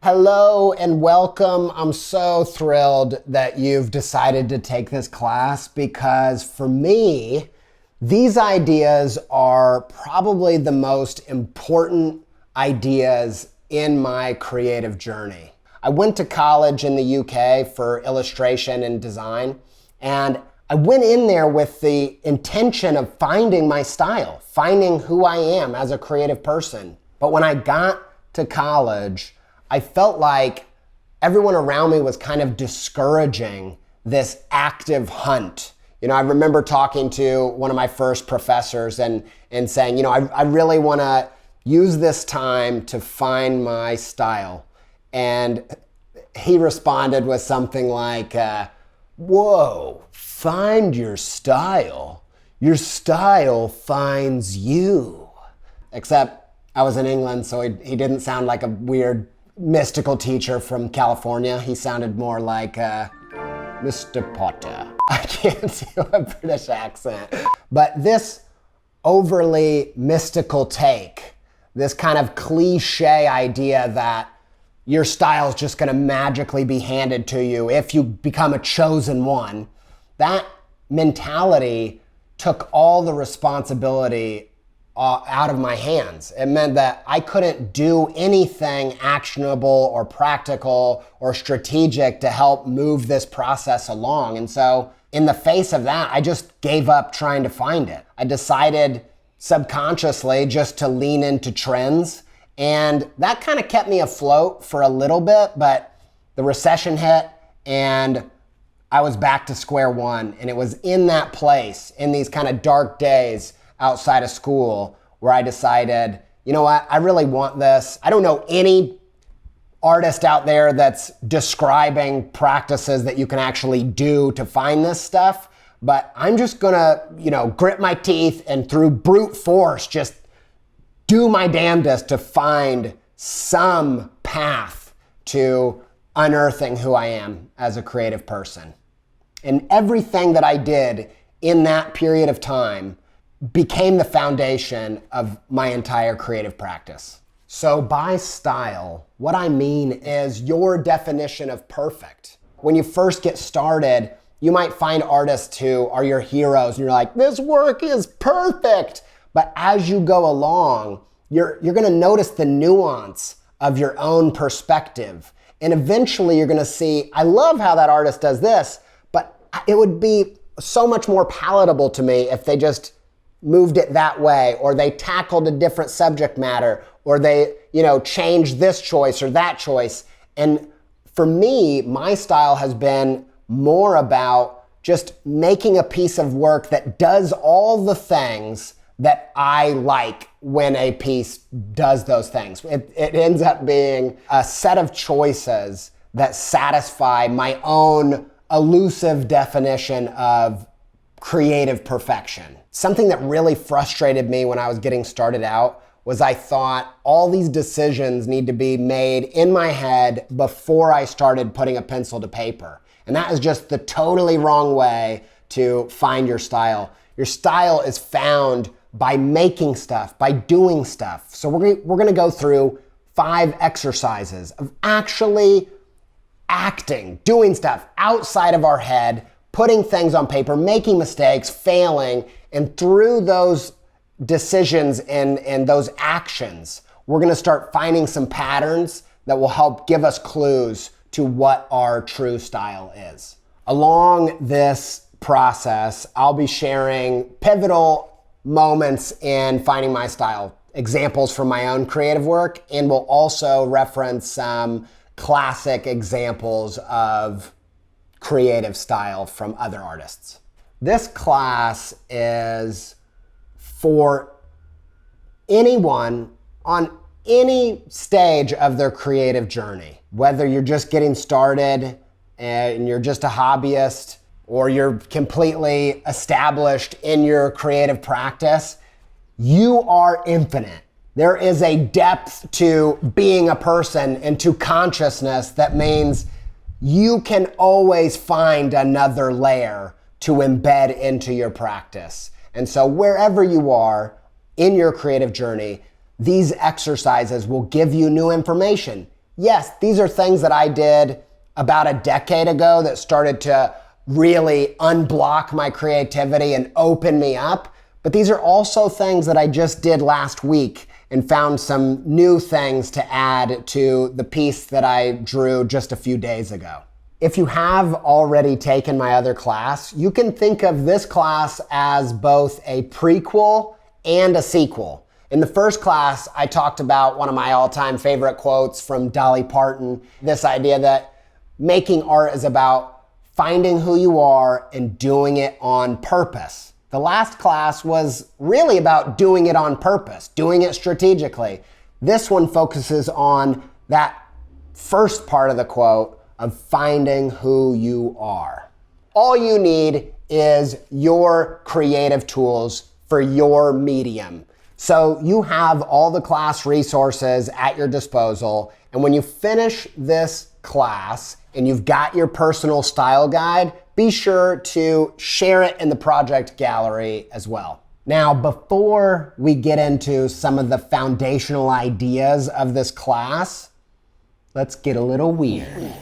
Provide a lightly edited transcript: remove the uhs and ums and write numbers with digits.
Hello and welcome. I'm so thrilled that you've decided to take this class because for me, these ideas are probably the most important ideas in my creative journey. I went to college in the UK for illustration and design, and I went in there with the intention of finding my style, finding who I am as a creative person. But when I got to college, I felt like everyone around me was kind of discouraging this active hunt. I remember talking to one of my first professors and saying, I really want to use this time to find my style. And he responded with something like, whoa, find your style. Your style finds you. Except I was in England, so he didn't sound like a weird mystical teacher from California. He sounded more like Mr. Potter. I can't do a British accent. But this overly mystical take, this kind of cliche idea that your style is just going to magically be handed to you if you become a chosen one, that mentality took all the responsibility out of my hands. It meant that I couldn't do anything actionable or practical or strategic to help move this process along. And so in the face of that, I just gave up trying to find it. I decided subconsciously just to lean into trends. And that kind of kept me afloat for a little bit, but the recession hit and I was back to square one. And it was in that place, in these kind of dark days outside of school, where I decided, you know what, I really want this. I don't know any artist out there that's describing practices that you can actually do to find this stuff, but I'm just gonna, grit my teeth and through brute force, just do my damnedest to find some path to unearthing who I am as a creative person. And everything that I did in that period of time became the foundation of my entire creative practice. So by style, what I mean is your definition of perfect. When you first get started, you might find artists who are your heroes and you're like, this work is perfect. But as you go along, you're gonna notice the nuance of your own perspective. And eventually you're gonna see, I love how that artist does this, but it would be so much more palatable to me if they just moved it that way, or they tackled a different subject matter, or they, changed this choice or that choice. And for me, my style has been more about just making a piece of work that does all the things that I like when a piece does those things. It ends up being a set of choices that satisfy my own elusive definition of creative perfection. Something that really frustrated me when I was getting started out was I thought all these decisions need to be made in my head before I started putting a pencil to paper. And that is just the totally wrong way to find your style. Your style is found by making stuff, by doing stuff. So we're gonna go through 5 exercises of actually acting, doing stuff outside of our head, putting things on paper, making mistakes, failing, and through those decisions and those actions, we're gonna start finding some patterns that will help give us clues to what our true style is. Along this process, I'll be sharing pivotal moments in finding my style, examples from my own creative work, and we'll also reference some classic examples of creative style from other artists. This class is for anyone on any stage of their creative journey, whether you're just getting started and you're just a hobbyist or you're completely established in your creative practice. You are infinite. There is a depth to being a person and to consciousness that means you can always find another layer to embed into your practice. And so wherever you are in your creative journey, these exercises will give you new information. Yes, these are things that I did about a decade ago that started to really unblock my creativity and open me up. But these are also things that I just did last week and found some new things to add to the piece that I drew just a few days ago. If you have already taken my other class, you can think of this class as both a prequel and a sequel. In the first class, I talked about one of my all-time favorite quotes from Dolly Parton, this idea that making art is about finding who you are and doing it on purpose. The last class was really about doing it on purpose, doing it strategically. This one focuses on that first part of the quote of finding who you are. All you need is your creative tools for your medium. So you have all the class resources at your disposal, and when you finish this class and you've got your personal style guide, be sure to share it in the project gallery as well. Now, before we get into some of the foundational ideas of this class, let's get a little weird.